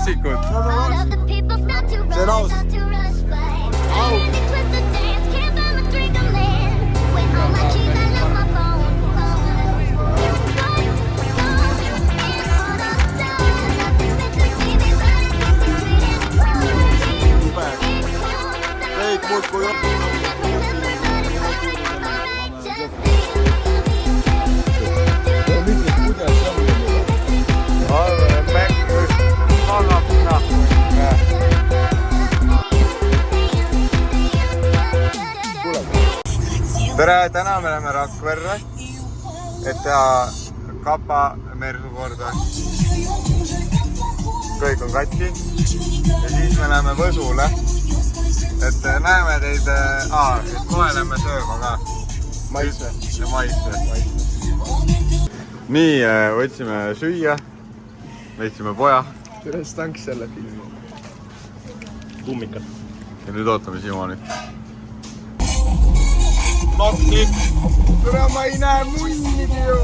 popsikud. See on aus. Teid muudkui tere, täna me läheme Rakverre, et teha kapa mersu korda. Kõik on katki ja siis me läheme Võsule, et näeme teid, kohe läheme sööma ka. maitse. Nii, võtsime süüa, võtsime poja. Tere, stanks selle filmi. Kummikad. Ja nüüd ootame Simoni. Maksid! Tere, ma ei näe munnigi ju!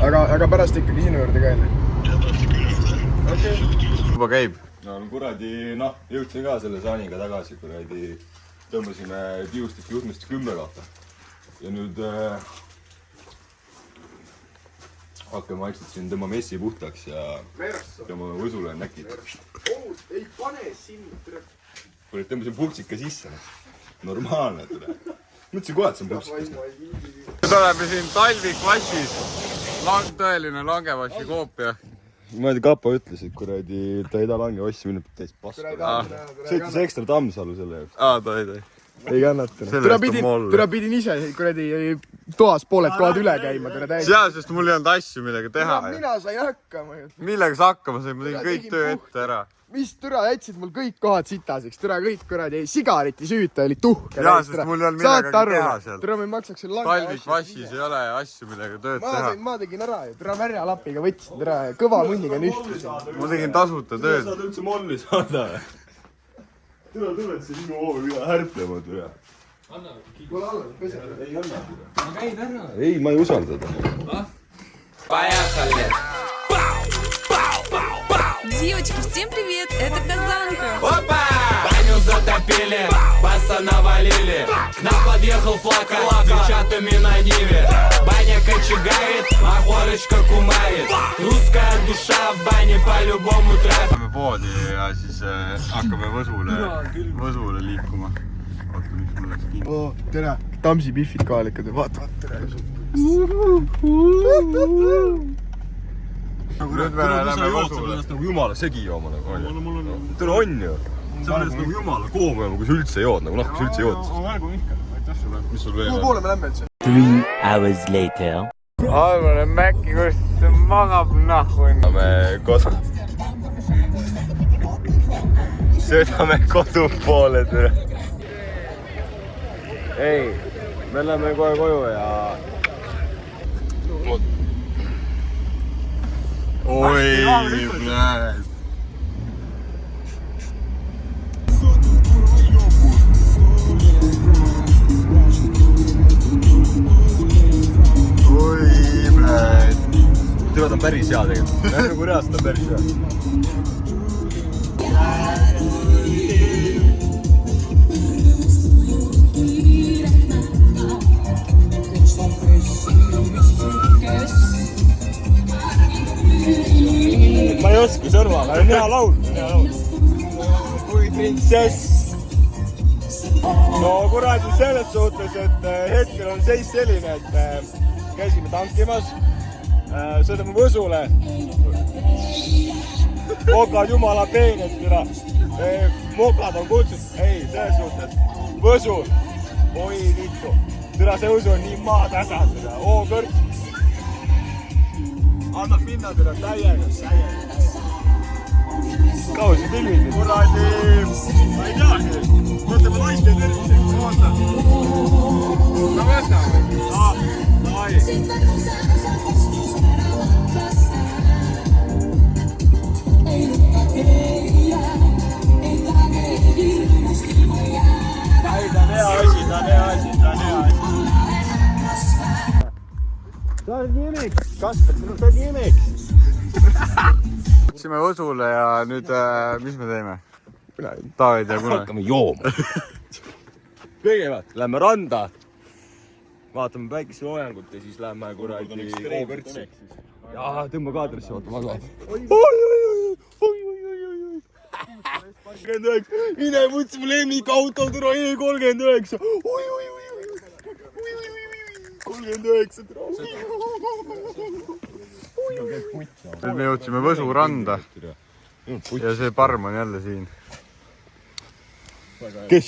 Aga pärast ikkagi sinu juurde ka enne. Okay. Juba käib. No kuradi, jõudsin ka selle saaniga tagasi, kuradi tõmbasime tiustik juhtmist 10 kohta. Ja nüüd hakkame vaikselt siin tõmba messi puhtaks ja tõmbame Võsule näkid. Ei pane sinna, tere. Kurat, tõmbasin puksika sisse. Normaalne, tere. Mõtlesin kohe, et see on puksikas. Nüüd oleme siin talvikvassis. Tõeline langevassi koopia. Ma ei tea, Kapa ütles, et kuradi ta ei taha langevassi minna täis paska. Sõitis ekstra Tammsalu selle jaoks. Toi. Ei kannata. Türa pidin ise kuradi toas pooled kohad üle käima. Seal, sest mul ei olnud asju millega teha. Mina sain hakkama. Millega sa hakkama sain? Ma tegin kõik töö ette ära. Mis türa jätsid mul kõik kohad sitaseks? Türa kõik kuradi sigariti süüta oli tuhke. Jaa, sest mul ei olnud millega teha seal. Türa ma maksaks selle talvikvassis ei ole asju millega tööd teha. Ma tegin ära ju. Türa värjalapiga võtsin. Türa kõva munniga nühtlusin. Ma tegin tasuta tööd. Saad üldse molli saada. Türa tuled see sinu hoovi härplema, türa. Pole alla, pese. Ei anna. Ma käin ära. Ei, ma ei usalda ta. Поехали! Девочки, всем привет! Это Казанка! Опа! Баню затопили, баса навалили. К нам подъехал флака, девчатами на ниве. Баня кочегарит, махорочка кумарит. Русская душа в бане по-любому трэп. Lähme poodi ja siis hakkame Võsule liikuma. Oota, miks mul läks kinni. Tere, Tamsi biffid kaalikad. Vaata, tere. Nüüd me läheme Võsule. Nagu jumala segi jooma nagu on ju. Tere on ju. Sa oled nagu jumala koom jooma, kui sa üldse jood. Nagu kui sa üldse jood. Ma märgu ikka. Aitäh sulle. Mis sul veel Kuhu poole me lähme üldse? 3 hours later. Almane Mäkki, kus magab nahku. Me kodu. Sõidame kodu poole türa. Ei, me läheme kohe koju ja... Oi, blääd. Oi, blääd. Türa ta on päris hea tegelikult. Nagu reast ta on päris hea. Ma ei oska sõrva, aga on hea laul. Kui printsess. No kuradi selles suhtes, et hetkel on seis selline, et käisime tankimas, sõidame Võsule. Mokad jumala peened, türa. Mokad on kutsud. Ei, selles suhtes. Võsu. Oi vittu. Türa see Võsu on nii maatasa. O-kõrts. Annab minna türa täiega. Kaua see filmid? Kuradi. Ma ei teagi. Mõtleme naiste terviseks. Oota. No võtame. Davai. sa oled nii emeks, Kaspar, sa oled nii emeks. Läksime Võsule ja nüüd mis me teeme? Taavi ei tea kuna. Hakkame jooma. Kõigepealt lähme randa, vaatame päikeseloojangut ja siis lähme kuradi Oogõrtsi. Jaa, tõmba kaadrisse, vaata, ma ka. Oi. 39, mine võtsi mu lemmikauto, türa E39. Oi. 39, türa. Nüüd me jõudsime Võsu randa ja see parm on jälle siin. Kes?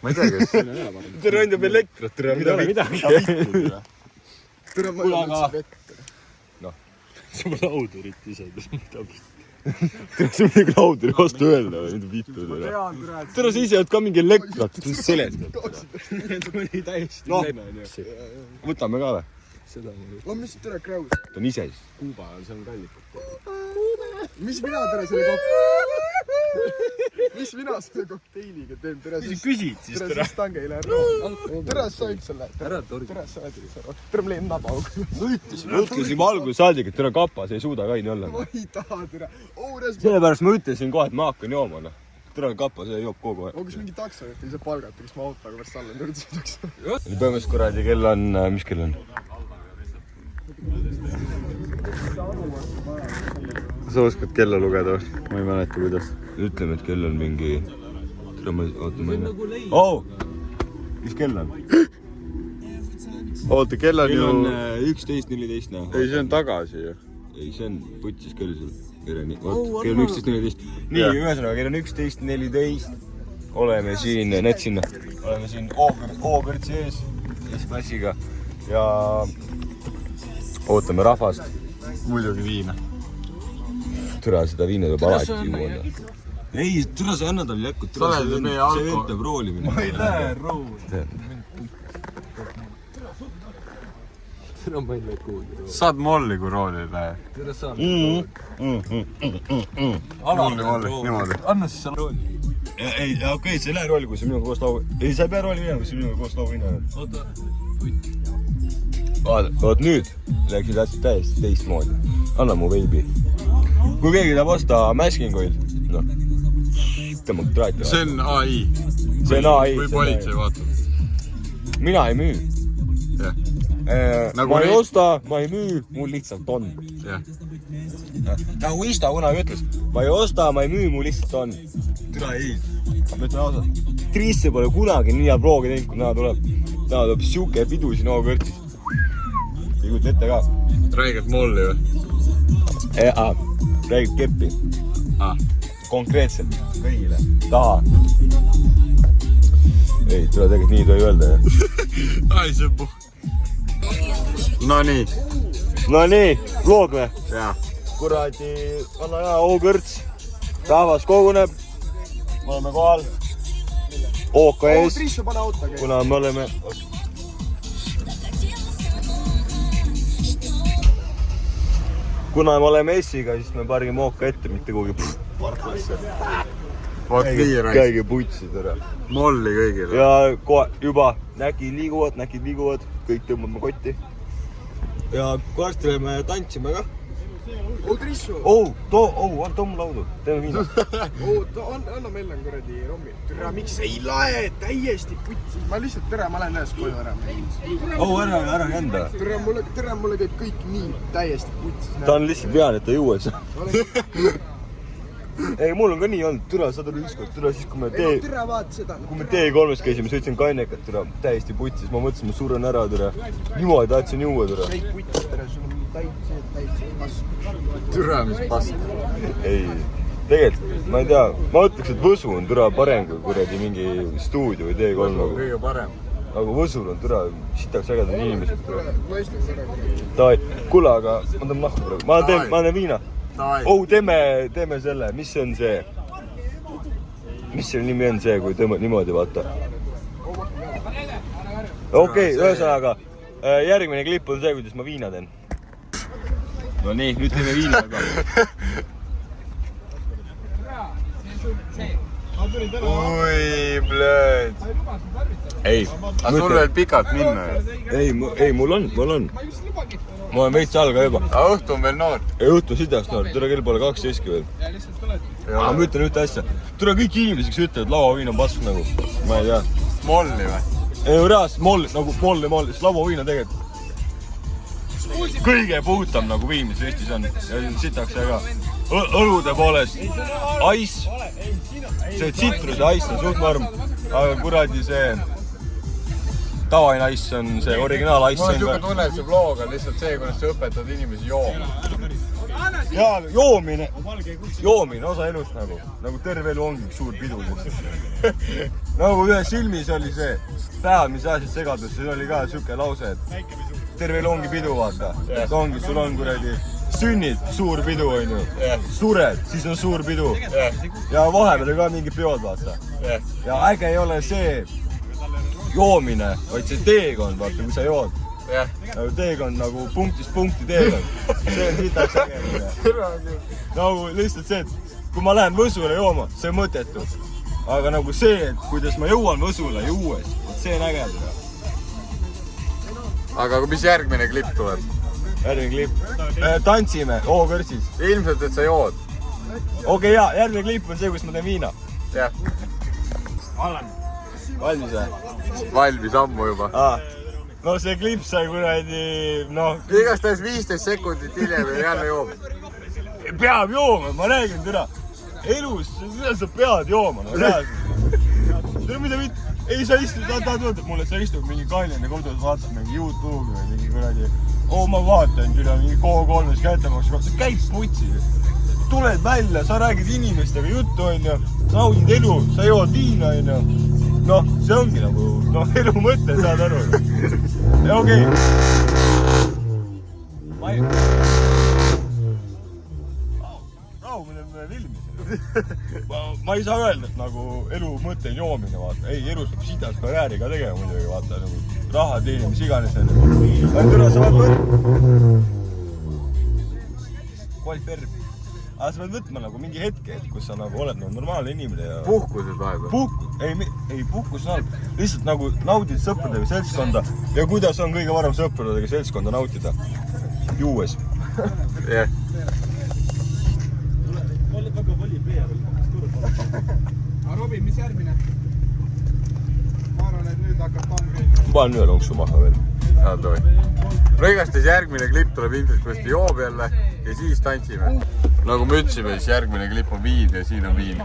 Ma ei tea, kes. Türa andab elektrat, türa midagi. Türa ma jõudsin vette. Noh, sa pole audurit ise. Türa sa midagi auduri vastu öelda või? Mida vittu türa? Türa sa ise oled ka mingi elektrat, mis seletad. Võtame ka või? No mis türa kraus? Ta on ise siis. Kuuba on, see on kallik. Mis mina türa selle kokteiliga teen? Mis sa küsid siis türa? Siis tange ei lähe roo. Türa sa üldse lähed. Türa sa lähed. Türa mul ei naba aug. Ütlesin alguses saadik, et türa kapas ei suuda kaini olla. Ma ei taha türa. Sellepärast ma ütlesin kohe, et ma hakkan jooma. Türa kapas ei joob kogu aeg. Kas mingi taksojuht ei saa palgata, kes ma autoga pärast alla nörd sõidaks? Põhimõtteliselt kuradi kell on, mis kell on? Sa oskad kella lugeda või? Ma ei mäleta, kuidas. Ütleme, et kell on mingi... Oota, ma ei näe. Oh! Mis kell on? Oota, kell on ju... Kell on 11.14 näha. Ei, see on tagasi ju. Ei, see on putsis kell sul. Kell on 11.14. Nii, ühesõnaga, kell on 11.14. Oleme siin, näed sinna. Oleme siin Oogõrtsi ees. S-klassiga. Ja... Ootame rahvast. Muidugi viina. Türa, seda viina tuleb alati juua. Ei, türa, sa ei anna tal jäkku. See vend peab roolimine. Ma ei lähe rooli. Saad molli, kui rooli ei lähe. Molli, niimoodi. Anna siis sa rooli. Ei, okei, sa ei lähe rooli, kui sa minuga koos lauga... Ei, sa ei pea rooli minema, kui sa minuga koos lauga minema. Oot nüüd läksid asjad täiesti teistmoodi. Anna mu veebi. Kui keegi tahab osta Maskingoil, noh, tõmma traati. See on AI. See on AI. Või politsei vaatab. Mina ei müü. Ma ei osta, ma ei müü, mul lihtsalt on. Nagu Isto kunagi ütles, ma ei osta, ma ei müü, mul lihtsalt on. Türa ei. Ma ütlen ausalt. Triisse pole kunagi nii hea proogi teinud, kui näha tuleb. Näha tuleb siuke pidu siin Oogõrtsis. Ei kujuta ette ka. Räigelt molli või? Räägib keppi. Konkreetselt. Kõigile. Taha. Ei, tule tegelikult nii ei tohi öelda. Ai, see puh. Nonii. Nonii, vlog me? Jaa. Kuradi, anna hea Oogõrts. Rahvas koguneb. Me oleme kohal. OKS. Trissu, pane auto käi. Kuna me oleme... Kuna me oleme S-iga, siis me pargime ooka ette, mitte kuhugi parklasse. Vaat nii raisk. Käige putsid ära. Molli kõigile. Ja kohe juba näkid liiguvad, kõik tõmbame kotti. Ja varsti läheme tantsime ka. Trissu. Too mu laudu. Teeme viina. Anna meil on kuradi rommi. Türa, miks ei lae? Täiesti putsis. Ma lihtsalt ma lähen ühes koju ära. Ära jända. Türa, mulle käib kõik nii täiesti putsis. Ta on lihtsalt vean, et ta jõuaks. Ei, mul on ka nii olnud. Türa, sa tulid ükskord. Türa, siis kui me T3-s käisime, sõitsin Kannekat, türa, täiesti putsis. Ma mõtlesin, ma suren ära, türa. Niimoodi tahtsin juua, türa. Kõik putsis, türa, sul on täitsa pask. Türa, mis pask. Ei, tegelikult, ma ei tea, ma ütleks, et Võsu on türa parem kui kuradi mingi stuudio või T3. Kõige parem. Aga Võsul on türa, sitaks ägedad inimesed. Ma istun seda. Davai, kuule, aga ma tõmb nahku praegu. Ma teen viina. Teeme selle, mis on see? Mis selle nimi on see, kui tõmbad niimoodi, vaata? Okei, ühesõnaga, järgmine klipp on see, kuidas ma viina teen. No nii, nüüd teeme viina ka. Oi, blöd. ei. aga sul veel pikalt minna ju. ei, mul on. Ma olen veits all ka juba. aga õhtu on veel noor. ei, õhtu sidast noor. Tule kell pole 12 veel. aga ma ütlen ühte asja. Tule kõik inimesed, kes ütlevad, lauaviin on pask nagu. Ma ei tea. Molli või? ei, reaalselt moll, nagu moll. Sest lauaviin on tegelikult kõige puhutam nagu viin, mis Eestis on. Ja sitaks aga õlude poolest. Ice. See tsitruse ice on suht norm. Aga kuradi see tavaine ice on see originaal ice. Mul on siuke tunne, et see vlog on lihtsalt see, kuidas sa õpetad inimesi jooma. Jaa, joomine osa elust nagu terve elu ongi üks suur pidu. nagu ühes filmis oli see päev, mis ajasid segadus, see oli ka siuke lause, et terve elu ongi pidu, vaata. See ongi, sul on kuradi sünnid, suur pidu on ju. Sured, siis on suur pidu. Ja vahepeal ka mingid peod, vaata. Ja äge ei ole see joomine, vaid see teekond, vaata, kui sa jood. Nagu teekond nagu punktist punkti teekond. See on sitaks äge. Nagu lihtsalt see, et kui ma lähen Võsule jooma, see on mõttetu. Aga nagu see, et kuidas ma jõuan Võsule juues, see on äge. aga mis järgmine klipp tuleb? Järgmine klipp. Tantsime O-kõrtsis. Ilmselt, et sa jood. Okei, jaa, järgmine klipp on see, kus ma teen viina. Jah. Valmis või? Valmis ammu juba. No see klipp sai kuradi, noh... Igastahes 15 sekundit hiljem ja jälle joob. Peab jooma, ma räägin täna. Elus, sa pead jooma, no reaalselt. Tere, mida vitt? Ei, sa istud, tahad võtta mulle, sa istub mingi kaljane kodus, vaatab mingi YouTube'i või mingi kuradi... ma vaatan üle mingi K3-s kätemaksu kohta, käib putsi. Tuled välja, sa räägid inimestega juttu, on ju, sa naudid elu, sa jood viina, on ju. Noh, see ongi nagu, elu mõte, saad aru. Ja okei. Me filmisime. Ma ei saa öelda, et nagu elu mõte on joomine, vaata. Ei, elus peab sidas karjääri ka tegema muidugi, vaata, nagu raha teeni, mis iganes on. Aga türa, sa võid võtma. Kvalifeerib. Aga sa võid võtma nagu mingi hetke, kus sa nagu oled nagu normaalne inimene ja... Puhkused vahepeal? Ei, puhkus on halb. Lihtsalt nagu naudid sõpradega seltskonda. Ja kuidas on kõige varem sõpradega seltskonda nautida? Juues. Jah. Robi, mis järgmine? Ma arvan, et nüüd hakkab tangreid. Panen ühe lonksu maha veel. Igastahes järgmine klipp tuleb ilmselt, kuidas ta joob jälle ja siis tantsime. Nagu me ütlesime, siis järgmine klipp on viin ja siin on viin.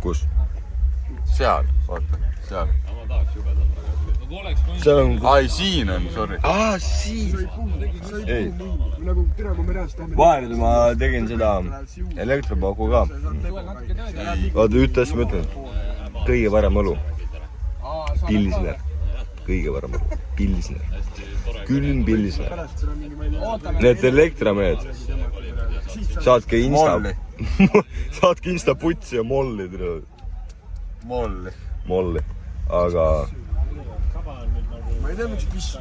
Kus? Seal, vaata, seal. Seal on... Ai, siin on, sorry. Siin! Ei. Nagu tere, kui me reast tahame. Vahel ma tegin seda elektropaku ka. Vaata, üht asja ma ütlen. Kõige parem õlu. Pilsner. Kõige parem õlu. Pilsner. Külm pilsner. Need elektramehed. Saadke insta... Saadke insta putsi ja molli. Molli. Aga... Ma ei tea, miks pissu.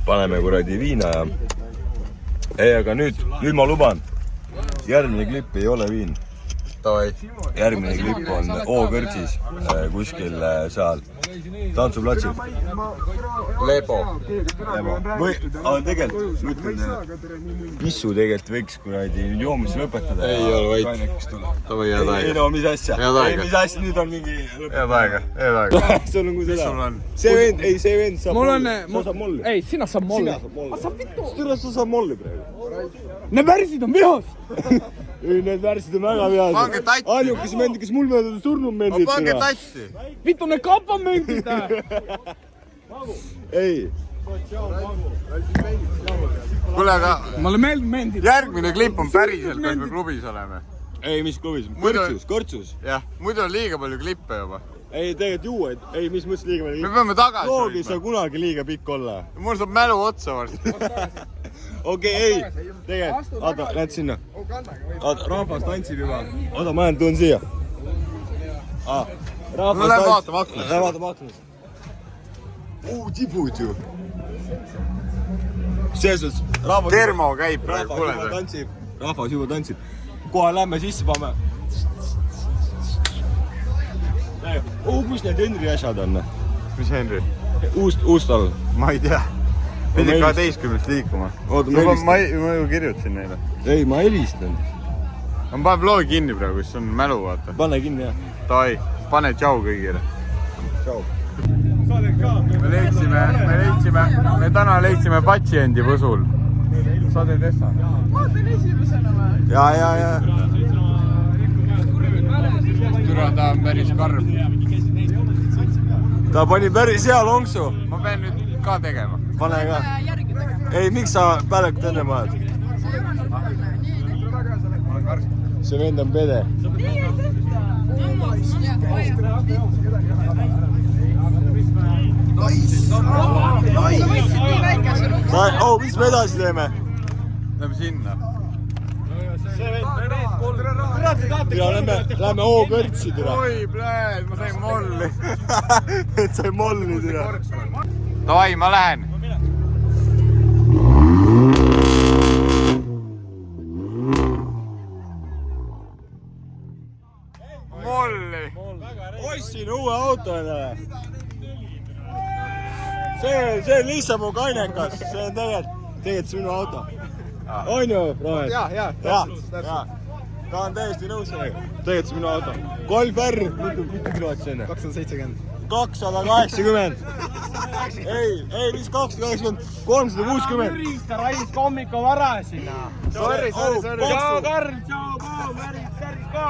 Paneme kuradi viina ja... Ei, aga nüüd ma luban. Järgmine klipp ei ole viin. Järgmine klipp on O-kõrtsis kuskil seal tantsuplatsil. Lebo. Või, aga tegelikult, ütlen, pissu tegelikult võiks kuradi joomis lõpetada. Ei ole vait. Tavai, head aega. Ei no, mis asja? Ei, mis asja, nüüd on mingi... Head aega. Sul on kui seda. Sul on? See vend saab molli. Sa saab molli. Ei, sina saab molli. Sa saab molli praegu. Need värsid on vihast! Ei, need värsid on väga vihased. Pange tatti. Ainukas mendi, kes mul mööda surnud mendid. Pange tatti. Vittu, need kapamendid! Ei. Kuule, aga... Mulle meeldib mendid. Järgmine klipp on päriselt, kas me klubis oleme. Ei, mis klubis? Kõrtsus. Jah, muidu on liiga palju klippe juba. Ei, tegelikult juue. Ei, mis mõttes liiga palju? Me peame tagasi Loogi ei saa kunagi liiga pikk olla. Mul saab mälu otsa varsti. Okei, ei. Tegelikult, vaata, näed sinna. Vaata, rahvas tantsib juba. Oota, ma jään tuun siia. No lähen vaatame aknast. Lähen vaatame aknast. Tibud ju. Selles rahvas... Termo käib praegu, kuule. Rahvas juba tantsib. Kohe lähme sisse, paame. kus need Henri asjad on? Mis Henri? Uus tal. Ma ei tea. Pidi 12 liikuma. Ma ju kirjutasin neile. Ei, ma helistan. Ma panen vlogi kinni praegu, siis on mälu, vaata. Pane kinni, jah. Davai, pane tšau kõigile. Tšau. Me täna leidsime patsiendi Võsul. Sa teed Essa? Ma teen esimesena või? Ja. Türa, ta on päris karm. Ta pani päris hea lonksu. Ma pean nüüd ka tegema. Pane ka. Ei, miks sa päälekut enne maad? See vend on pede. Mis me edasi teeme? Lähme sinna. Lähme O-kõrtsi türa. Oi, pläed, ma sain molli. Et sai molli türa. Davai, ma lähen. Molli. Ostsin uue auto endale. See on lihtsalt mu kainekas. See on tegelikult sinu auto. On ju, Rohed? Jaa, täpselt. Ta on täiesti nõus sellega. Tegelikult see minu auto. Golf R, mitu kilovatt see enne? 270. 280. Ei, mis 280? 360. Riista raisk hommikul vara sinna. Sorry. Tšau, Karl, tšau, Paul, väris ka.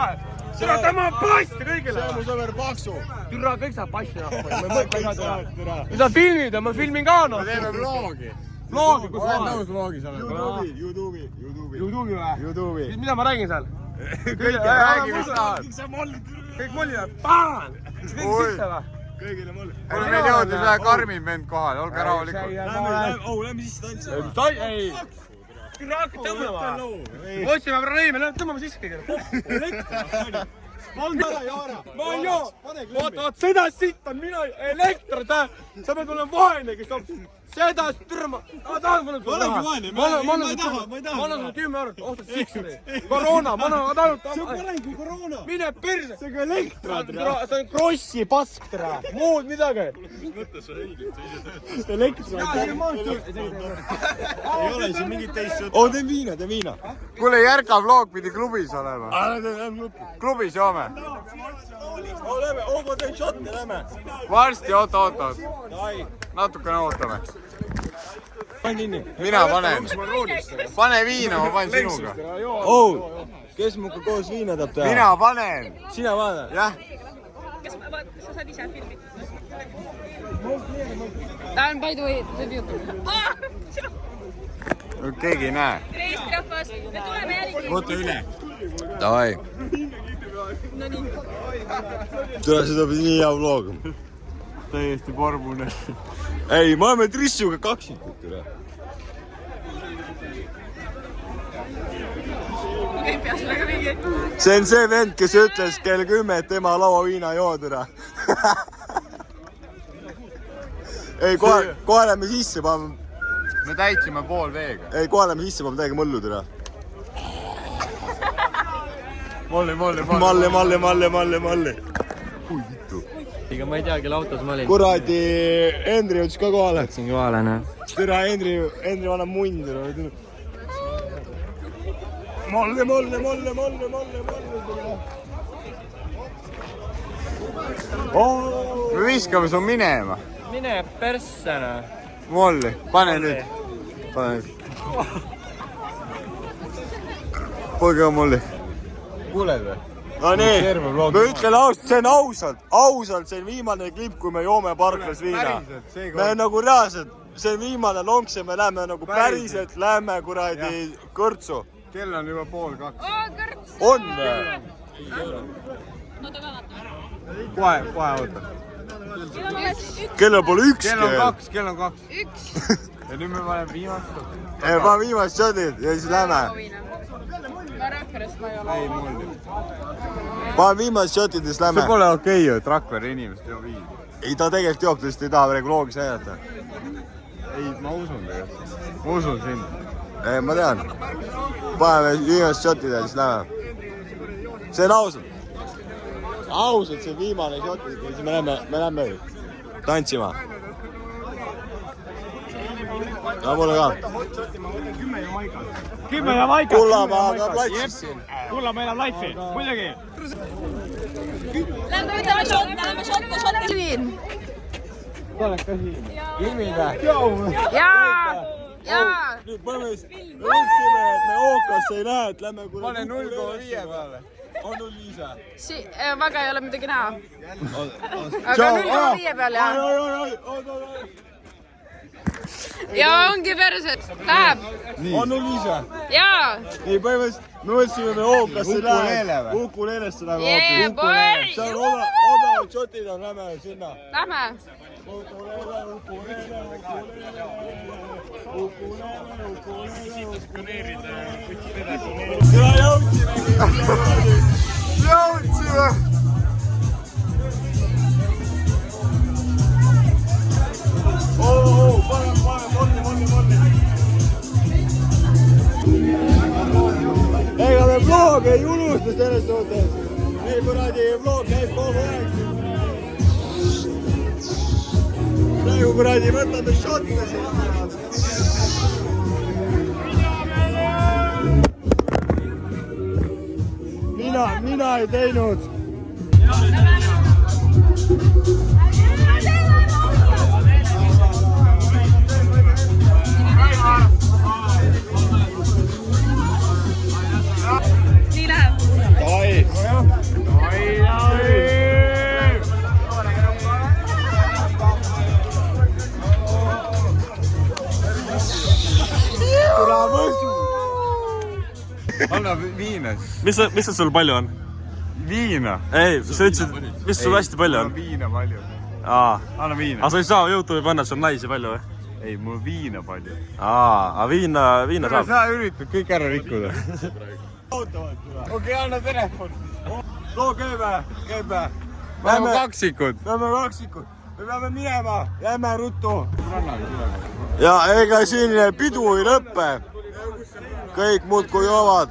Türa, tema on pass kõigile. See on mu sõber Paksu. Türa, kõik saab passi nahku. Mis sa filmid? Ma filmin ka noh. Me teeme vlogi. Vlogi, kus Olen vlogi? nõus vlogis olema. YouTube'i või? YouTube'i. Mida ma räägin seal? Räägi, mis tahad. Kõik mollivad. Paan! Kõik sisse või? Kõigile molli. Kuule, meil jõudis vähe karmim vend kohale, olge rahulikud. Lähme sisse tantsima. Ei. Türa, hakka tõmbama. Otsime probleeme, tõmbame sisse kõigile. Ma ei joo. Vaat seda sitta, mina elektri, sa pead olema vaene, kes toob seda türma. Ma tahan mulle raha. Ma annan sulle 10 eurot, ostad siksuri. Koroona, ma annan ainult. See on parem kui koroona. Mine perse. See on ka elektri. See on krossi pask, tere. Muud midagi. Mis mõttes sa õiged? Elektri. Ei ole siin mingit teist sõtta. Oo, teen viina. Kuule, Järka vlog pidi klubis olema. Klubis joome. Lähme, ma teen šotte, lähme. Varsti, oota. Natukene ootame. Pane kinni. Mina panen. Pane viina, ma panen sinuga. Kes muka koos viina tahab teha? Mina panen. Sina vaata. Jah. Kas sa saad ise filmida? Ta on by the way, see YouTube. Keegi ei näe. Reist rahvas, me tuleme järgi. Võta üle. Davai. No nii. Tule, seda pidi nii hea vlog. Täiesti pormune. Ei, ma oleme Trissuga kaksikud, tule. Ei pea sellega mingi. See on see vend, kes ütles kell 10, et tema lauaviina joo, tule. Ei, kohe lähme sisse, paneme. Me täitsime pool veega. Ei, kohe lähme sisse, paneme täiega mõllu, tule. Molli. Malli. Kui vitu. Ega ma ei tea, kelle autos ma olin. Kuradi, Hendri jõudis ka kohale. Läksin kohale, näe. Tere, Hendri vanna mund. Molle. Me viskame su minema. Mine perssena. Molli, pane nüüd. Poega molli. Kuuled või? No nii, ma ütlen ausalt, see on ausalt, see on viimane klipp, kui me joome parklas viina. Me nagu reaalselt, see on viimane lonks ja me läheme nagu päriselt, läheme kuradi kõrtsu. Kell on juba 1:30. Kõrts. On või? Oota ka vaata. Kohe oota. Kellel pole üks Kell on 2. Ja nüüd me paneme viimast. Ma viimast šotid ja siis lähme. Ma Rakverest ma ei ole. Ei, molli. Paneme viimast šotid ja siis lähme. See pole okei ju, et Rakvere inimest joo viin. Ei, ta tegelikult joob, ta lihtsalt ei taha praegu loogis näidata. Ei, ma usun tegelikult. Ma usun sind. Ei, ma tean. Paneme viimast šotid ja siis lähme. See on ausalt. ausalt, see viimane shot, siis me lähme tantsima. Ja mulle ka. 10 ja maika. Kullamaa ka platsis siin. Kullamaa elab laifi, muidugi. Lähme võtame šotte siin. Ilmiga. Jaa. Nüüd põhimõtteliselt võtsime, et me ookasse ei näe, et lähme kui... Pane 0,5 peale. On 0,5. Väga ei ole midagi näha. Aga 0,5 peal, jah. Ja ongi perset. Läheb. On 0,5. Jaa. Ei, põhimõtteliselt me võtsime, me ookasse ei näe. Ukuleelesse läheme hoopis. Yeah, boy. See on odavad shotid on, lähme sinna. Lähme. Jõudsime! Ega me vlog ei unusta selles suhtes. Meil kuradi vlog käib kogu aeg. Praegu kuradi võtame šotte siin. Mina ei teinud. Nii läheb. Anna viina. Mis see sul palju on? Viina. Ei, sa ütlesid, mis sul hästi palju on? Viina palju. Anna viina. Aga sa ei saa YouTube'i panna, et sul naisi palju või? Ei, mul viina palju. Aga viina saab. Sa üritad kõik ära rikkuda. Okei, anna telefon. Loo käib. Me oleme kaksikud. Me peame minema. Lähme ruttu. Ja ega siin pidu ei lõppe. Kõik muudkui joovad.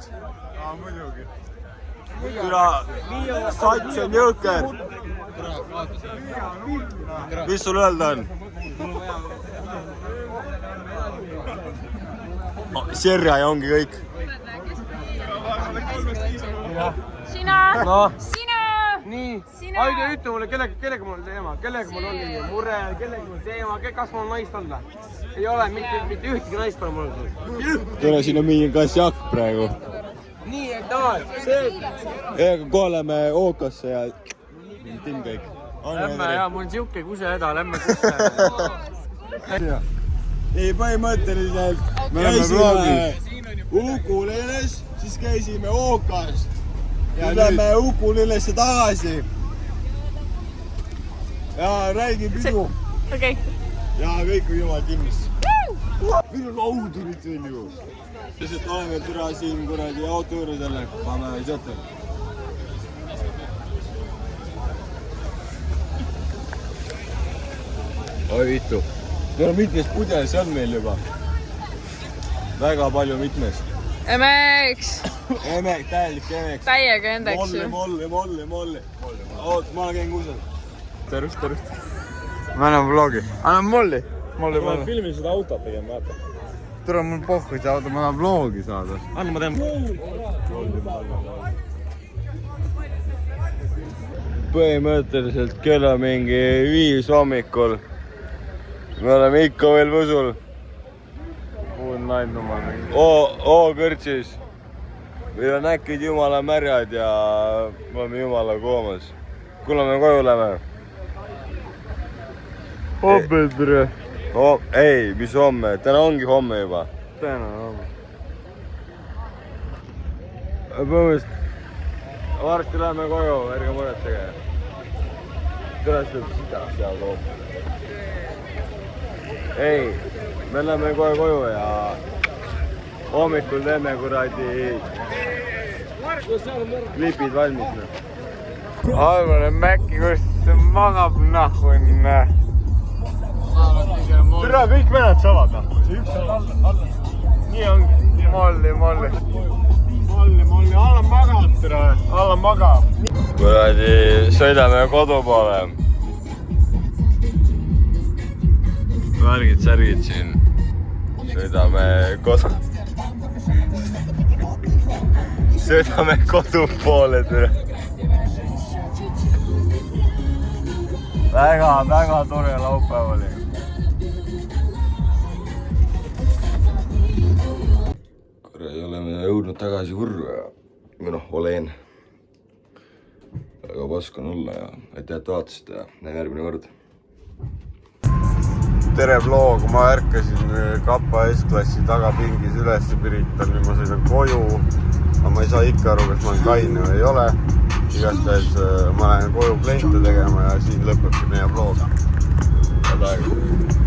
Küla sats on jõuker. Mis sul öelda on? Serja ja ongi kõik. Sina. Nii. Aide, ütle mulle, kellega mul on teema, kellega mul oli mure, kellega mul teema, kas mul on naist olnud? Ei ole, mitte ühtegi naist pole mul olnud. Tule, siin on mingi kassjak praegu. Nii, et davai. Kohe lähme ookasse ja Tim kõik. Lämme ja mul on siuke kusehäda, lämme kusse. Ei, põhimõtteliselt me käisime Ukuleeles, siis käisime ookas. Ja lähme Ukulelesse tagasi. Ja räägi pidu. Okei. Ja kõik on jumal timmis. Minu laud olid veel ju. Lihtsalt oleme türa siin kuradi auto juuredele. Paneme seote. Oi vitu. Meil on mitmes pudelis on meil juba. Väga palju mitmes. Emeks. Emek, täielik emeks. Täiega endeks ju. Molli. Oot, ma käin kuusel. Tervist. Ma annan vlogi. Annan molli. Ma filmin seda autot pigem, vaata. Tule mul pohku saada, ma tahan vlogi saada. Anna ma teen. Põhimõtteliselt kell on mingi 5 hommikul. Me oleme ikka veel võsul. O-kõrtsis. Meil on äkid jumala märjad ja me oleme jumala koomas. Kuule me koju lähme? Homme, tere. Ei, mis homme? Täna ongi homme juba. Täna homme. Põhimõtteliselt varsti läheme koju, ärge muretsege. Tõesti seda seal loob. Ei, me läheme kohe koju ja hommikul teeme kuradi klipid valmis. Alvar on Mäkki, kus magab nahvunne. Tere, kõik vened saavad nahvu. See üks on alla. Nii ongi. Molli. alla magab, tere, alla magab. Kuradi, sõidame kodu poole. Värgid, särgid siin. Sõidame kodu. Sõidame kodu poole, tere. Väga tore laupäev oli. Kuradi, oleme jõudnud tagasi Urve ja olen. Väga pask on olla ja aitäh, et vaatasite ja näeme järgmine kord. Tere vlog, ma ärkasin Kapa S-klassi tagapingis üles Pirital, nüüd ma sõidan koju. Aga ma ei saa ikka aru, kas ma olen kaine või ei ole. Igastahes ma lähen koju kliente tegema ja siin lõpebki meie vlog. Head aega.